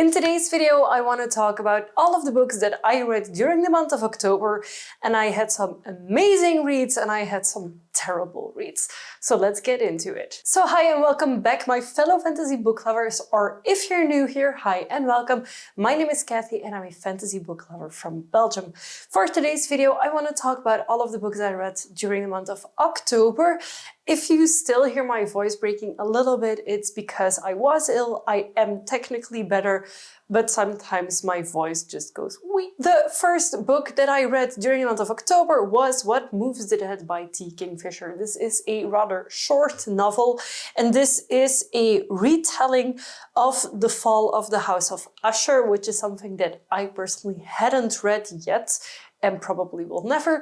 In today's video, I want to talk about all of the books that I read during the month of October, and I had some amazing reads and I had some terrible reads. So let's get into it. So hi and welcome back, my fellow fantasy book lovers, or if you're new here, hi and welcome. My name is Kathy and I'm a fantasy book lover from Belgium. For today's video, I want to talk about all of the books I read during the month of October. If you still hear my voice breaking a little bit, it's because I was ill. I am technically better, but sometimes my voice just goes wee. The first book that I read during the month of October was What Moves the Dead by T. Kingfisher. This is a rather short novel, and this is a retelling of The Fall of the House of Usher, which is something that I personally hadn't read yet and probably will never.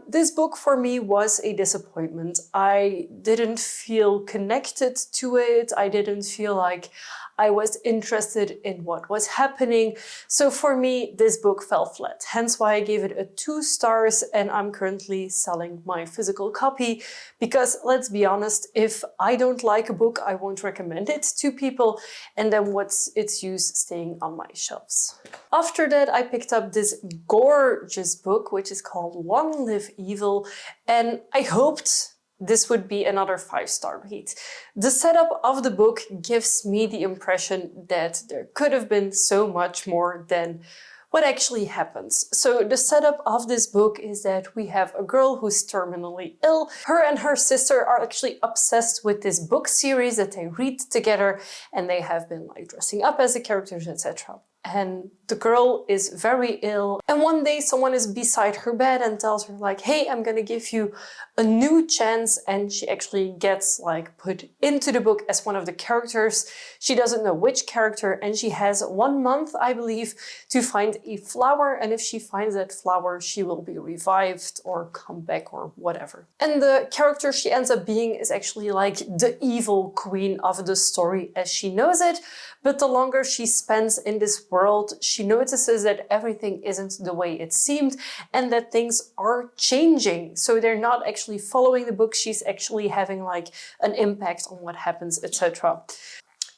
This book for me was a disappointment. I didn't feel connected to it. I didn't feel like I was interested in what was happening. So for me, this book fell flat. Hence why I gave it a 2 stars, and I'm currently selling my physical copy because let's be honest, if I don't like a book, I won't recommend it to people, and then what's its use staying on my shelves? After that, I picked up this gorgeous book, which is called Long Live Evil, and I hoped this would be another 5-star read. The setup of the book gives me the impression that there could have been so much more than what actually happens. So the setup of this book is that we have a girl who's terminally ill. Her and her sister are actually obsessed with this book series that they read together, and they have been like dressing up as the characters, etc. And the girl is very ill, and one day someone is beside her bed and tells her like, hey, I'm gonna give you a new chance, and she actually gets like put into the book as one of the characters. She doesn't know which character, and she has 1 month, I believe, to find a flower, and if she finds that flower, she will be revived or come back or whatever. And the character she ends up being is actually like the evil queen of the story as she knows it, but the longer she spends in this world, she notices that everything isn't the way it seemed and that things are changing. So they're not actually following the book, she's actually having like an impact on what happens, etc.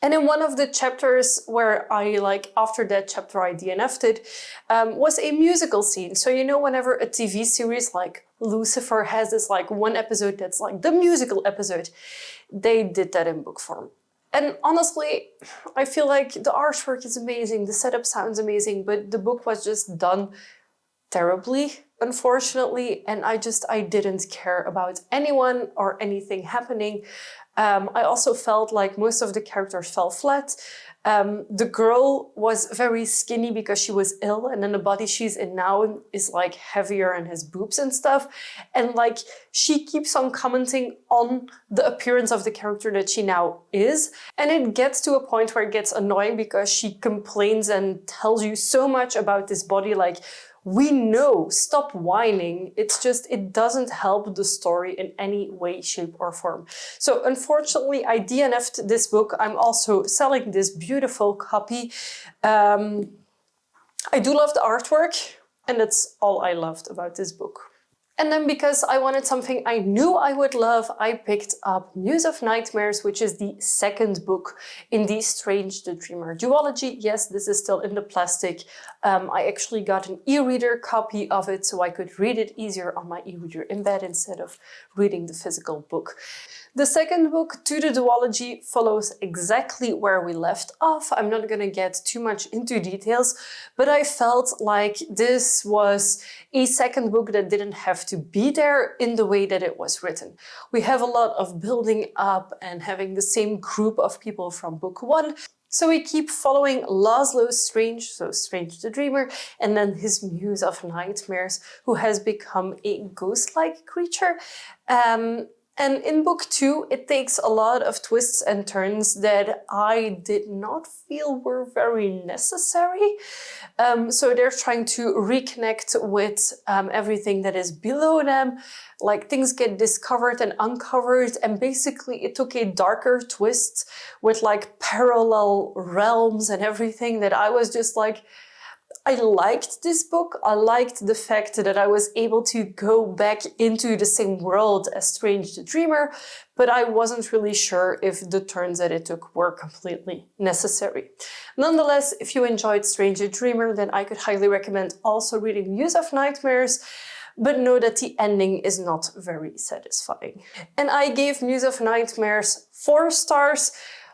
And in one of the chapters where I after that chapter I DNF'd it, was a musical scene. So you know, whenever a TV series like Lucifer has this like one episode that's like the musical episode, they did that in book form. And honestly, I feel like the artwork is amazing, the setup sounds amazing, but the book was just done terribly, unfortunately, and I didn't care about anyone or anything happening. I also felt like most of the characters fell flat. The girl was very skinny because she was ill, and then the body she's in now is like heavier and has boobs and stuff. And like she keeps on commenting on the appearance of the character that she now is. And it gets to a point where it gets annoying because she complains and tells you so much about this body, like, we know, stop whining. It's just, it doesn't help the story in any way, shape or form. So unfortunately, I DNF'd this book. I'm also selling this beautiful copy. I do love the artwork, and that's all I loved about this book. And then because I wanted something I knew I would love, I picked up Muse of Nightmares, which is the second book in the Strange the Dreamer duology. Yes, this is still in the plastic. I actually got an e-reader copy of it so I could read it easier on my e-reader in bed instead of reading the physical book. The second book to the duology follows exactly where we left off. I'm not gonna get too much into details, but I felt like this was a second book that didn't have to be there in the way that it was written. We have a lot of building up and having the same group of people from book 1. So we keep following Laszlo Strange, so Strange the Dreamer, and then his Muse of Nightmares, who has become a ghost-like creature. And in book 2, it takes a lot of twists and turns that I did not feel were very necessary. So they're trying to reconnect with everything that is below them. Like things get discovered and uncovered, and basically it took a darker twist with like parallel realms and everything that I was just like, I liked this book. I liked the fact that I was able to go back into the same world as Strange the Dreamer, but I wasn't really sure if the turns that it took were completely necessary. Nonetheless, if you enjoyed Strange the Dreamer, then I could highly recommend also reading Muse of Nightmares, but know that the ending is not very satisfying. And I gave Muse of Nightmares 4 stars.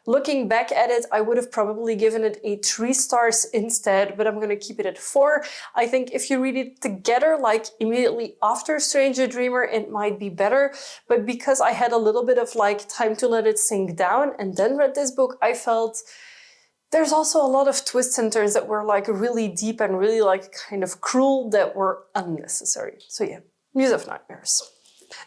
Looking back at it, I would have probably given it a 3 stars instead, but I'm going to keep it at 4. I think if you read it together, like immediately after Strange the Dreamer, it might be better. But because I had a little bit of like time to let it sink down and then read this book, I felt there's also a lot of twists and turns that were like really deep and really like kind of cruel that were unnecessary. So yeah, Muse of Nightmares.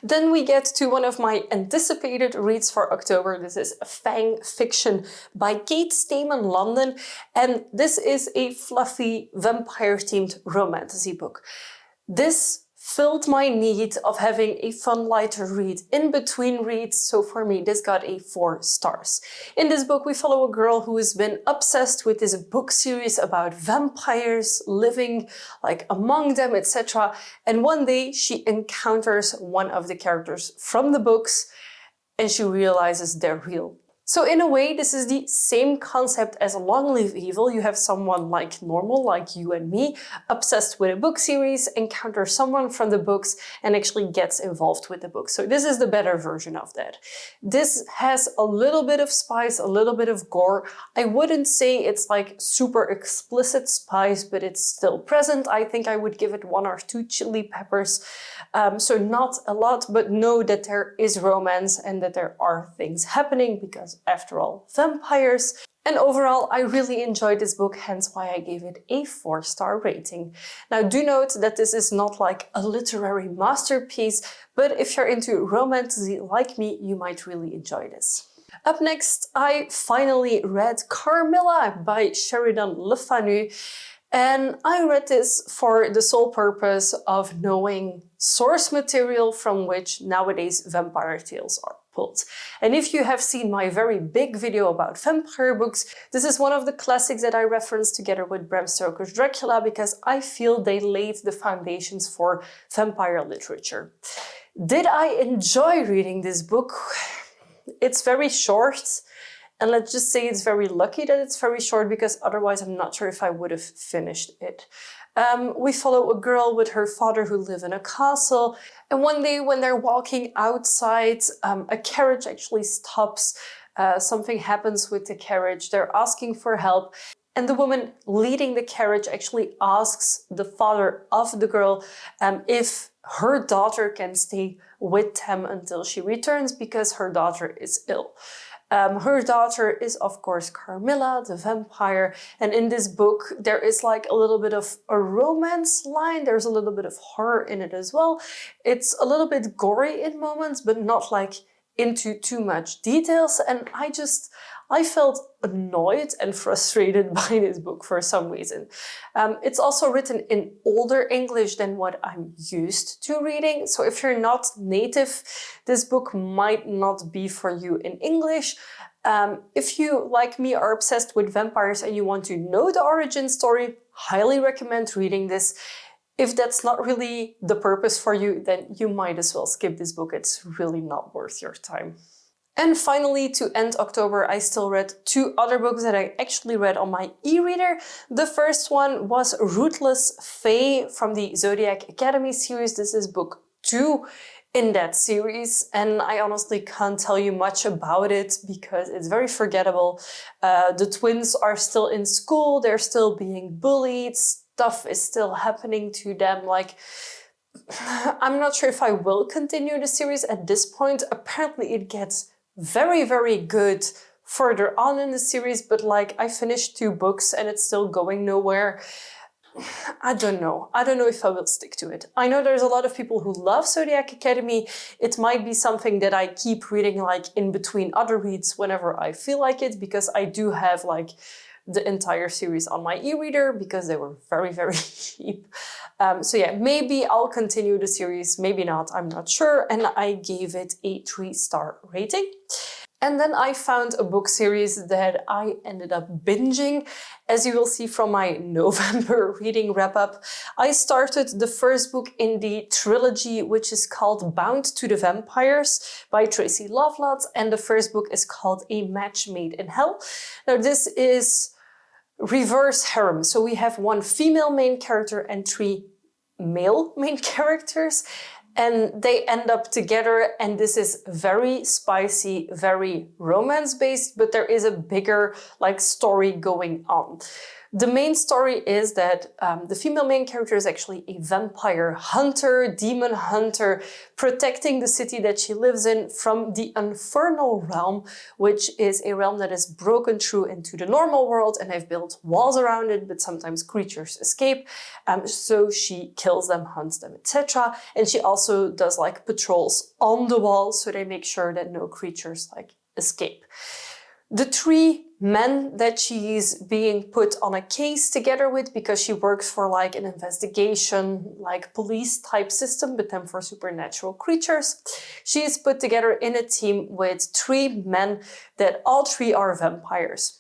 Then we get to one of my anticipated reads for October. This is Fang Fiction by Kate Stayman-London, and this is a fluffy vampire-themed romance book. This filled my need of having a fun, lighter read in between reads, so for me this got a 4 stars. In this book we follow a girl who has been obsessed with this book series about vampires living like among them, etc. And one day she encounters one of the characters from the books and she realizes they're real. So in a way, this is the same concept as Long Live Evil. You have someone like normal, like you and me, obsessed with a book series, encounters someone from the books, and actually gets involved with the book. So this is the better version of that. This has a little bit of spice, a little bit of gore. I wouldn't say it's like super explicit spice, but it's still present. I think I would give it 1 or 2 chili peppers. So not a lot, but know that there is romance and that there are things happening because after all, vampires. And overall, I really enjoyed this book, hence why I gave it a 4-star rating. Now do note that this is not like a literary masterpiece, but if you're into romance like me, you might really enjoy this. Up next, I finally read Carmilla by Sheridan Le Fanu. And I read this for the sole purpose of knowing source material from which nowadays vampire tales are pulled. And if you have seen my very big video about vampire books, this is one of the classics that I referenced together with Bram Stoker's Dracula because I feel they laid the foundations for vampire literature. Did I enjoy reading this book? It's very short. And let's just say it's very lucky that it's very short because otherwise I'm not sure if I would have finished it. We follow a girl with her father who live in a castle. And one day when they're walking outside, a carriage actually stops. Something happens with the carriage. They're asking for help. And the woman leading the carriage actually asks the father of the girl if her daughter can stay with them until she returns because her daughter is ill. Her daughter is, of course, Carmilla, the vampire. And in this book, there is like a little bit of a romance line. There's a little bit of horror in it as well. It's a little bit gory in moments, but not like into too much details. And I felt annoyed and frustrated by this book for some reason. It's also written in older English than what I'm used to reading. So if you're not native, this book might not be for you in English. If you, like me, are obsessed with vampires and you want to know the origin story, highly recommend reading this. If that's not really the purpose for you, then you might as well skip this book. It's really not worth your time. And finally, to end October, I still read 2 other books that I actually read on my e-reader. The first one was Ruthless Fae from the Zodiac Academy series. This is book 2 in that series, and I honestly can't tell you much about it because it's very forgettable. The twins are still in school, they're still being bullied, stuff is still happening to them. Like, I'm not sure if I will continue the series at this point. Apparently it gets very, very good further on in the series, but like I finished 2 books and it's still going nowhere. I don't know if I will stick to it. I know there's a lot of people who love Zodiac Academy. It might be something that I keep reading like in between other reads whenever I feel like it, because I do have like the entire series on my e-reader because they were very, very cheap. So yeah, maybe I'll continue the series, maybe not, I'm not sure. And I gave it a 3-star rating. And then I found a book series that I ended up binging. As you will see from my November reading wrap-up, I started the first book in the trilogy, which is called Bound to the Vampires by Traci Lovelot, and the first book is called A Match Made in Hell. Now this is reverse harem, so we have one female main character and 3 male main characters, and they end up together, and this is very spicy, very romance-based, but there is a bigger story going on. The main story is that the female main character is actually a vampire hunter, demon hunter, protecting the city that she lives in from the infernal realm, which is a realm that is broken through into the normal world, and they've built walls around it, but sometimes creatures escape. So she kills them, hunts them, etc. And she also does patrols on the wall, so they make sure that no creatures escape. The 3 men that she's being put on a case together with, because she works for an investigation, police type system, but then for supernatural creatures. She is put together in a team with 3 men that all 3 are vampires.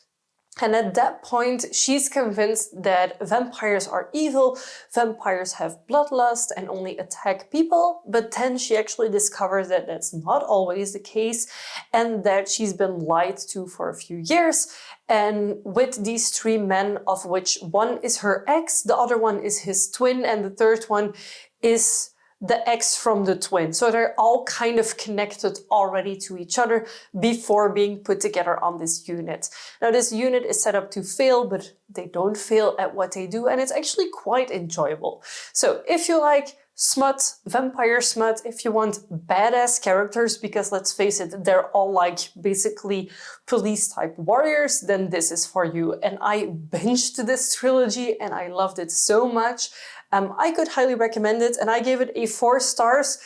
And at that point, she's convinced that vampires are evil, vampires have bloodlust and only attack people, but then she actually discovers that that's not always the case and that she's been lied to for a few years. And with these 3 men, of which one is her ex, the other one is his twin, and the third one is the ex from the twin. So they're all kind of connected already to each other before being put together on this unit. Now this unit is set up to fail, but they don't fail at what they do, and it's actually quite enjoyable. So if you like smut, vampire smut, if you want badass characters, because let's face it, they're all basically police type warriors, then this is for you. And I binged this trilogy and I loved it so much. I could highly recommend it, and I gave it a 4 stars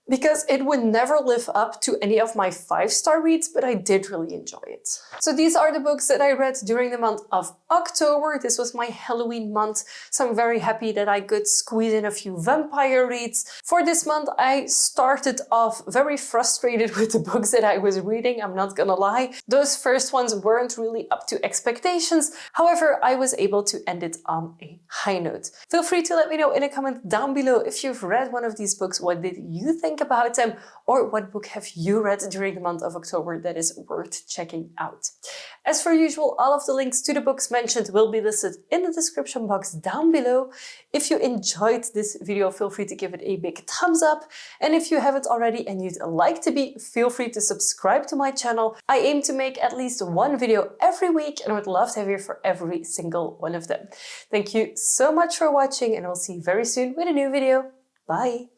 because it would never live up to any of my 5-star reads, but I did really enjoy it. So these are the books that I read during the month of October. This was my Halloween month, so I'm very happy that I could squeeze in a few vampire reads. For this month, I started off very frustrated with the books that I was reading, I'm not gonna lie. Those first ones weren't really up to expectations. However, I was able to end it on a high note. Feel free to let me know in a comment down below if you've read one of these books. What did you think about them, or what book have you read during the month of October that is worth checking out? As for usual, all of the links to the books mentioned will be listed in the description box down below. If you enjoyed this video, feel free to give it a big thumbs up, and if you haven't already and you'd like to be, feel free to subscribe to my channel. I aim to make at least 1 video every week, and I would love to have you for every single one of them. Thank you so much for watching, and I'll see you very soon with a new video. Bye!